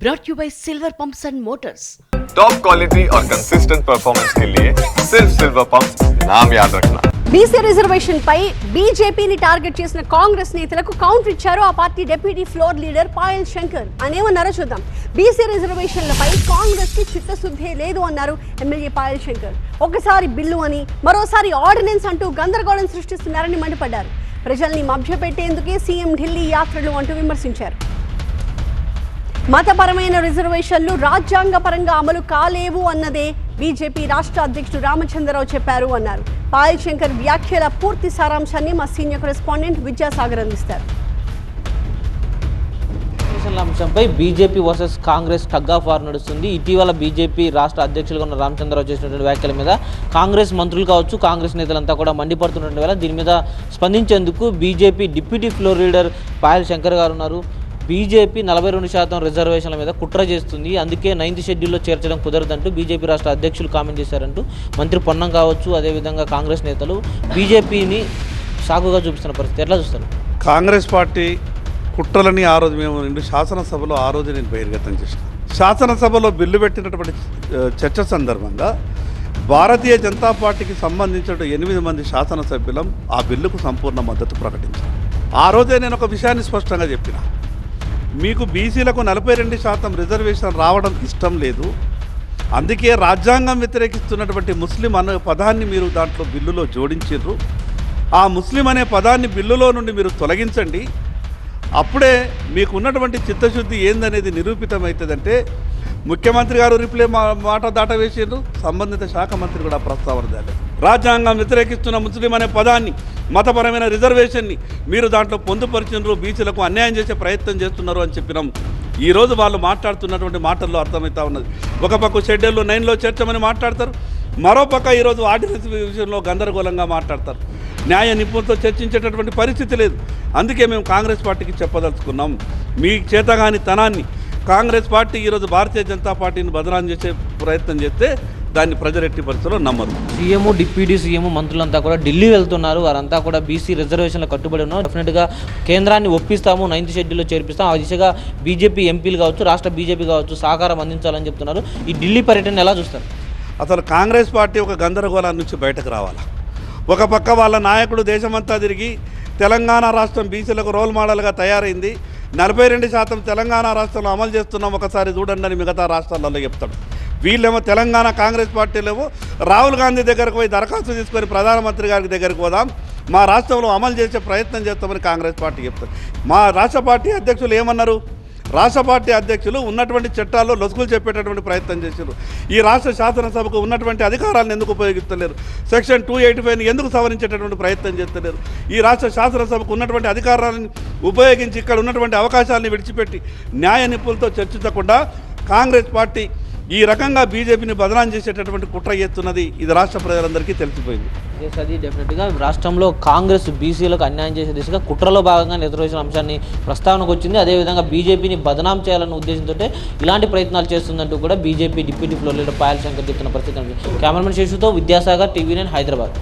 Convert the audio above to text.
brought you by Silver Pumps and Motors. Top quality और consistent performance के लिए सिर्फ सिल्वर पंप्स नाम याद रखना. బీసీ రిజర్వేషన్ పై బీజేపీని టార్గెట్ చేసిన కాంగ్రెస్ నేతలకు కౌంటర్ ఇచ్చారు ఆ party deputy floor leader Payal Shankar. అనేమన్నారో చూద్దాం. బీసీ రిజర్వేషన్లపై కాంగ్రెస్ కి చిత్తశుద్ధే లేదు అన్నారు ఎమ్మెల్యే పాయల్ శంకర్. ఒకసారి బిల్లు అని మరోసారి ఆర్డినెన్స్ అంటూ గందరగోళం సృష్టిస్తున్నారని మండిపడ్డారు. ప్రజల్ని మభ్యపెట్టేందుకే సీఎం ఢిల్లీ యాత్రలు అంటూ విమర్శించారు. మతపరమైన రిజర్వేషన్లు రాజ్యాంగపరంగా అమలు కాలేవు అన్నదే బీజేపీ రాష్ట్ర అధ్యక్షుడు రామచంద్రరావు చెప్పారు అన్నారు. పాయల్ శంకర్ వ్యాఖ్యల పూర్తి సారాంశాన్ని మా సీనియర్ కరెస్పాండెంట్ విద్యాసాగర్ అందిస్తారు. అంశంపై BJP versus Congress tug of war నడుస్తుంది. ఇటీవల బీజేపీ రాష్ట్ర అధ్యక్షులుగా ఉన్న రామచంద్రరావు చేసినటువంటి వ్యాఖ్యల మీద కాంగ్రెస్ మంత్రులు కావచ్చు, కాంగ్రెస్ నేతలంతా కూడా మండిపడుతున్నటువంటి వేళ దీని మీద స్పందించేందుకు BJP deputy floor leader Payal Shankar garu ఉన్నారు. బీజేపీ 42% రిజర్వేషన్ల మీద కుట్ర చేస్తుంది, అందుకే 9th షెడ్యూల్లో చేర్చడం కుదరదంటూ బీజేపీ రాష్ట్ర అధ్యక్షులు కామెంట్ చేశారంటూ మంత్రి పొన్నం కావచ్చు, అదేవిధంగా కాంగ్రెస్ నేతలు బీజేపీని సాకుగా చూపిస్తున్న పరిస్థితి ఎట్లా చూస్తారు? కాంగ్రెస్ పార్టీ కుట్రలని ఆ రోజు మేము శాసనసభలో ఆ రోజు నేను బహిర్గతం చేశాను. శాసనసభలో బిల్లు పెట్టినటువంటి చర్చ సందర్భంగా భారతీయ జనతా పార్టీకి సంబంధించిన 8 మంది శాసనసభ్యులం ఆ బిల్లుకు సంపూర్ణ మద్దతు ప్రకటించారు. ఆ రోజే నేను ఒక విషయాన్ని స్పష్టంగా చెప్పిన, మీకు బీసీలకు 42% రిజర్వేషన్ రావడం ఇష్టం లేదు, అందుకే రాజ్యాంగం వ్యతిరేకిస్తున్నటువంటి ముస్లిం అనే పదాన్ని మీరు దాంట్లో బిల్లులో జోడించారు. ఆ ముస్లిం అనే పదాన్ని బిల్లులో నుండి మీరు తొలగించండి, అప్పుడే మీకు ఉన్నటువంటి చిత్తశుద్ధి ఏందనేది నిరూపితమవుతుందంటే ముఖ్యమంత్రి గారు రిప్లై మాట దాటవేసారు, సంబంధిత శాఖ మంత్రి కూడా ప్రస్తావన దాటారు. రాజ్యాంగం వ్యతిరేకిస్తున్న ముస్లిం అనే పదాన్ని, మతపరమైన రిజర్వేషన్ని మీరు దాంట్లో పొందుపరిచినారు, బీసీలకు అన్యాయం చేసే ప్రయత్నం చేస్తున్నారు అని చెప్పినాం. ఈరోజు వాళ్ళు మాట్లాడుతున్నటువంటి మాటల్లో అర్థమవుతా ఉన్నది. ఒక పక్క షెడ్యూల్ 9లో చేర్చమని మాట్లాడతారు, మరోపక్క ఈరోజు ఆర్డినెన్స్ విషయంలో గందరగోళంగా మాట్లాడతారు. న్యాయ నిపుణులతో చర్చించేటటువంటి పరిస్థితి లేదు. అందుకే మేము కాంగ్రెస్ పార్టీకి చెప్పదలుచుకున్నాం, మీ చేతగాని తనాన్ని కాంగ్రెస్ పార్టీ ఈరోజు భారతీయ జనతా పార్టీని బదనాం చేసే ప్రయత్నం చేస్తే దాన్ని ప్రజలు ఎట్టి పరిస్థితుల్లో నమ్మరు. సీఎం, డిప్యూటీ సీఎం మంత్రులంతా కూడా ఢిల్లీ వెళ్తున్నారు, వారంతా కూడా బీసీ రిజర్వేషన్లు కట్టుబడి ఉన్నారు. డెఫినెట్గా కేంద్రాన్ని ఒప్పిస్తాము, 9th షెడ్యూల్లో చేర్పిస్తాం, ఆ దిశగా బీజేపీ ఎంపీలు కావచ్చు, రాష్ట్ర బీజేపీ కావచ్చు సహకారం అందించాలని చెప్తున్నారు. ఈ ఢిల్లీ పర్యటన ఎలా చూస్తారు? అసలు కాంగ్రెస్ పార్టీ ఒక గందరగోళం నుంచి బయటకు రావాలి. ఒక పక్క వాళ్ళ నాయకుడు దేశమంతా తిరిగి తెలంగాణ రాష్ట్రం బీసీలకు రోల్ మోడల్గా తయారైంది, 42% తెలంగాణ రాష్ట్రంలో అమలు చేస్తున్నాం, ఒకసారి చూడండి అని మిగతా రాష్ట్రాలలో చెప్తాడు. వీళ్ళేమో తెలంగాణ కాంగ్రెస్ పార్టీలేమో రాహుల్ గాంధీ దగ్గరకు పోయి దరఖాస్తు తీసుకొని ప్రధానమంత్రి గారి దగ్గరికి పోదాం, మా రాష్ట్రంలో అమలు చేసే ప్రయత్నం చేస్తామని కాంగ్రెస్ పార్టీ చెప్తారు. మా రాష్ట్ర పార్టీ అధ్యక్షులు ఏమన్నారు? రాష్ట్ర పార్టీ అధ్యక్షులు ఉన్నటువంటి చట్టాల్లో లొసుగులు చెప్పేటటువంటి ప్రయత్నం చేశారు. ఈ రాష్ట్ర శాసనసభకు ఉన్నటువంటి అధికారాలను ఎందుకు ఉపయోగిస్తలేరు? సెక్షన్ 285ని ఎందుకు సవరించేటటువంటి ప్రయత్నం చేస్తలేరు? ఈ రాష్ట్ర శాసనసభకు ఉన్నటువంటి అధికారాలను ఉపయోగించి ఇక్కడ ఉన్నటువంటి అవకాశాలను విడిచిపెట్టి న్యాయ నిపుణులతో చర్చించకుండా కాంగ్రెస్ పార్టీ ఈ రకంగా బీజేపీని బదనాం చేసేటటువంటి కుట్ర చేస్తున్నది. ఇది రాష్ట్ర ప్రజలందరికీ తెలిసిపోయింది. అది డెఫినెట్గా రాష్ట్రంలో కాంగ్రెస్ బీసీలకు అన్యాయం చేసే దిశగా కుట్రలో భాగంగా రిజర్వేషన్ అంశాన్ని ప్రస్తావనకు వచ్చింది. అదేవిధంగా బీజేపీని బదనాం చేయాలన్న ఉద్దేశంతో ఇలాంటి ప్రయత్నాలు చేస్తుందంటూ కూడా BJP deputy floor leader Payal Shankar చెప్తున్న పరిస్థితి. కెమెరామెన్ శేషుతో విద్యాసాగర్, TV9 హైదరాబాద్.